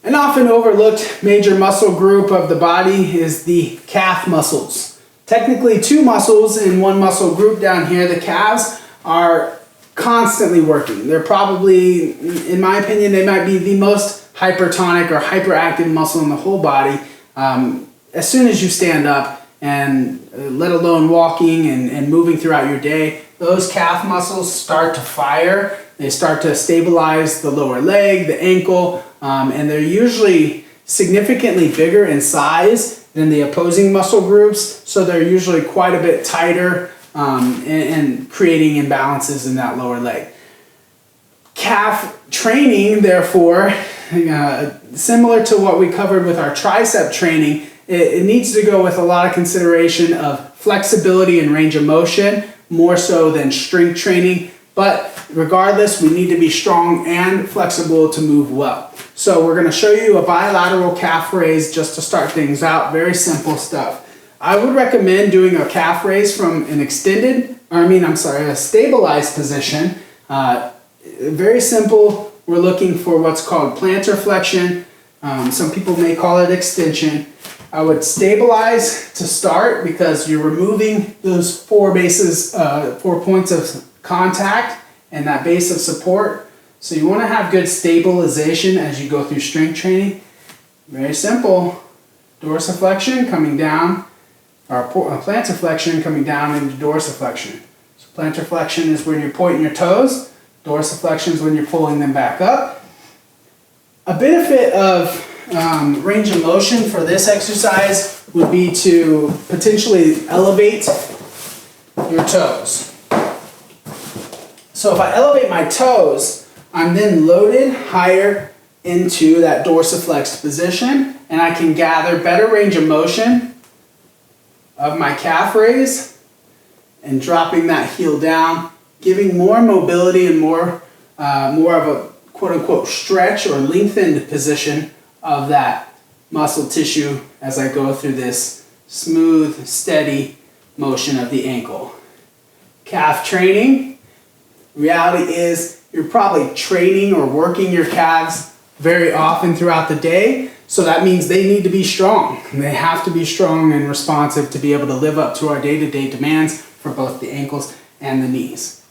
An often overlooked major muscle group of the body is the calf muscles. Technically two muscles in one muscle group down here. The calves are constantly working. They're probably, in my opinion, they might be the most hypertonic or hyperactive muscle in the whole body. As soon as you stand up, and let alone walking and moving throughout your day, those calf muscles start to fire. They start to stabilize the lower leg, the ankle, and they're usually significantly bigger in size than the opposing muscle groups, so they're usually quite a bit tighter and creating imbalances in that lower leg. Calf training, therefore, similar to what we covered with our tricep training, it needs to go with a lot of consideration of flexibility and range of motion, more so than strength training. But regardless, we need to be strong and flexible to move well. So we're going to show you a bilateral calf raise just to start things out. Very simple stuff. I would recommend doing a calf raise from an a stabilized position. Very simple. We're looking for what's called plantar flexion. Some people may call it extension. I would stabilize to start because you're removing those 4 points of contact and that base of support. So you want to have good stabilization as you go through strength training. Very simple. Dorsiflexion coming down, or plantar flexion coming down into dorsiflexion. So plantar flexion is when you're pointing your toes. Dorsiflexion is when you're pulling them back up. A benefit of range of motion for this exercise would be to potentially elevate your toes. So if I elevate my toes, I'm then loaded higher into that dorsiflexed position, and I can gather better range of motion of my calf raise and dropping that heel down, giving more mobility and more of a quote-unquote stretch or lengthened position of that muscle tissue as I go through this smooth, steady motion of the ankle. Calf training, reality is you're probably training or working your calves very often throughout the day, so that means they need to be strong. They have to be strong and responsive to be able to live up to our day-to-day demands for both the ankles and the knees.